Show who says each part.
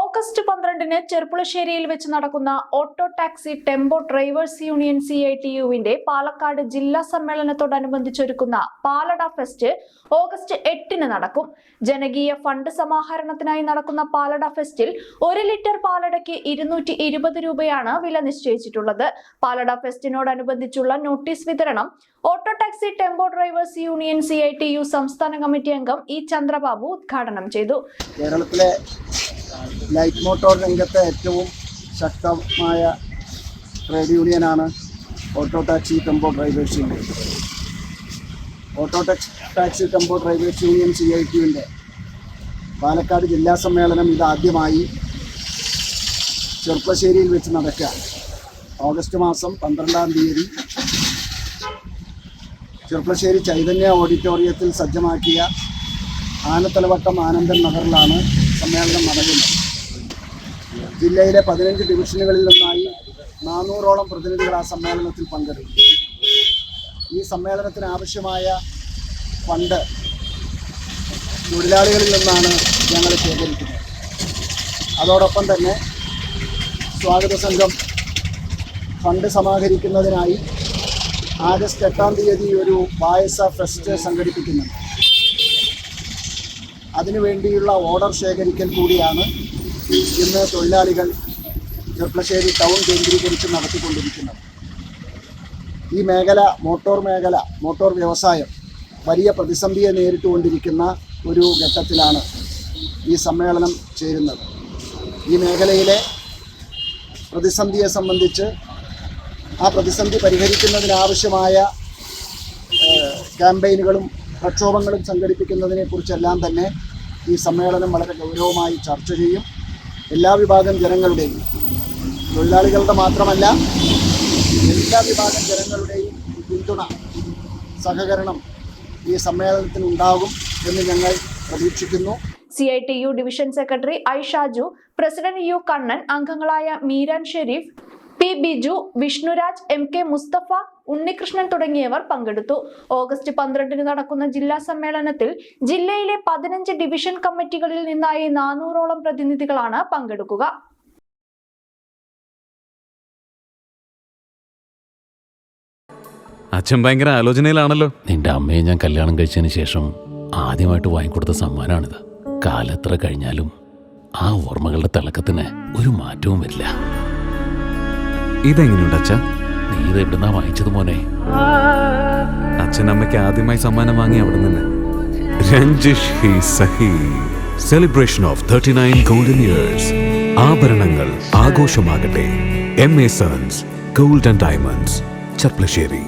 Speaker 1: August 12 ചെർപ്പുളശ്ശേരിയിൽ വെച്ച് നടക്കുന്ന auto taxi tempo drivers union CITU-വിന്റെ പാലക്കാട് ജില്ലാ സമ്മേളനത്തോടനുബന്ധിച്ചൊരുക്കുന്ന പാലട ഫെസ്റ്റ് ഓഗസ്റ്റ് 8 നടക്കും. ജനകീയ ഫണ്ട് സമാഹരണത്തിനായി നടക്കുന്ന പാലട ഫെസ്റ്റിൽ 1 ലിറ്റർ പാലടയ്ക്ക് 220 രൂപയാണ് വില നിശ്ചയിച്ചിട്ടുള്ളത്. പാലട ഫെസ്റ്റിനോടനുബന്ധിച്ചുള്ള നോട്ടീസ് വിതരണം auto taxi tempo drivers union CITU സംസ്ഥാന കമ്മിറ്റി അംഗം ഇ ചന്ദ്രബാബു ഉദ്ഘാടനം ചെയ്തു.
Speaker 2: കേരളത്തിലെ ലൈറ്റ് മോട്ടോർ രംഗത്തെ ഏറ്റവും ശക്തമായ ട്രേഡ് യൂണിയനാണ് auto taxi tempo drivers union. Auto taxi tempo drivers union CITU-വിൻ്റെ പാലക്കാട് ജില്ലാ സമ്മേളനം ഇതാദ്യമായി ചെർപ്പശ്ശേരിയിൽ വെച്ച് നടക്കുക. ഓഗസ്റ്റ് മാസം 12-ാം തീയതി ചെർപ്പശ്ശേരി ചൈതന്യ ഓഡിറ്റോറിയത്തിൽ സജ്ജമാക്കിയ ആനത്തലവട്ടം ആനന്ദൻ നഗറിലാണ് സമ്മേളനം നടക്കുന്നത്. ജില്ലയിലെ 15 ഡിവിഷനുകളിൽ നിന്നായി 400ഓളം പ്രതിനിധികൾ ആ സമ്മേളനത്തിൽ പങ്കെടുക്കും. ഈ സമ്മേളനത്തിന് ആവശ്യമായ ഫണ്ട് തൊഴിലാളികളിൽ നിന്നാണ് ഞങ്ങൾ ശേഖരിക്കുന്നത്. അതോടൊപ്പം തന്നെ സ്വാഗത സംഘം ഫണ്ട് സമാഹരിക്കുന്നതിനായി ആഗസ്റ്റ് 8-ാം തീയതി ഒരു പായസ ഫെസ്റ്റ് സംഘടിപ്പിക്കുന്നുണ്ട്. അതിനുവേണ്ടിയുള്ള ഓർഡർ ശേഖരിക്കൽ കൂടിയാണ് ഇന്ന് തൊഴിലാളികൾ ചെർപ്പശ്ശേരി ടൗൺ കേന്ദ്രീകരിച്ച് നടത്തിക്കൊണ്ടിരിക്കുന്നത്. ഈ മേഖല മോട്ടോർ വ്യവസായം വലിയ പ്രതിസന്ധിയെ നേരിട്ടുകൊണ്ടിരിക്കുന്ന ഒരു ഘട്ടത്തിലാണ് ഈ സമ്മേളനം ചേരുന്നത്. ഈ മേഖലയിലെ പ്രതിസന്ധിയെ സംബന്ധിച്ച് ആ പ്രതിസന്ധി പരിഹരിക്കുന്നതിനാവശ്യമായ ക്യാമ്പയിനുകളും പ്രക്ഷോഭങ്ങളും സംഘടിപ്പിക്കുന്നതിനെക്കുറിച്ചെല്ലാം തന്നെ ഈ സമ്മേളനം വളരെ ഗൗരവമായി ചർച്ച ചെയ്യും. എല്ലാ വിഭാഗം ജനങ്ങളുടെയും, തൊഴിലാളികളുടെ മാത്രമല്ല എല്ലാ വിഭാഗം ജനങ്ങളുടെയും പിന്തുണ, സഹകരണം ഈ സമ്മേളനത്തിനുണ്ടാകും എന്ന് ഞങ്ങൾ പ്രതീക്ഷിക്കുന്നു.
Speaker 1: CITU division secretary I Shaju, president U Kannan, അംഗങ്ങളായ മീരാൻ ഷെരീഫ്, P ബിജു, വിഷ്ണുരാജ്, MK മുസ്തഫ, ഉണ്ണികൃഷ്ണൻ തുടങ്ങിയവർ പങ്കെടുത്തു. ഓഗസ്റ്റ് 12 നടക്കുന്ന ജില്ലാ സമ്മേളനത്തിൽ ജില്ലയിലെ 15 ഡിവിഷൻ കമ്മിറ്റികളിൽ നിന്നായി 400ഓളം പ്രതിനിധികളാണ് പങ്കെടുക്കുക.
Speaker 3: അച്ഛൻ ഭയങ്കര ആലോചനയിലാണല്ലോ.
Speaker 4: നിന്റെ അമ്മയെ ഞാൻ കല്യാണം കഴിച്ചതിന് ശേഷം ആദ്യമായിട്ട് വാങ്ങിക്കൊടുത്ത സമ്മാനമാണിത്. കാലെത്ര കഴിഞ്ഞാലും ആ ഓർമ്മകളുടെ തിളക്കത്തിന് ഒരു മാറ്റവും വരില്ല.
Speaker 3: ഇതെങ്ങനെയുണ്ട് അച്ഛ?
Speaker 4: നീ ഇത് എവിടുന്നാ വാങ്ങിച്ചത് മോനെ?
Speaker 3: അച്ഛൻ അമ്മയ്ക്ക് ആദ്യമായി സമ്മാനം വാങ്ങി അവിടെ നിന്ന്. രഞ്ജിഷ് ഹി സഹി സെലിബ്രേഷൻ ഓഫ് 39 ഗോൾഡൻ ഇയേഴ്സ്. ആഭരണങ്ങൾ ആഘോഷമാകട്ടെ. MA sons gold and diamonds, Cherpulassery.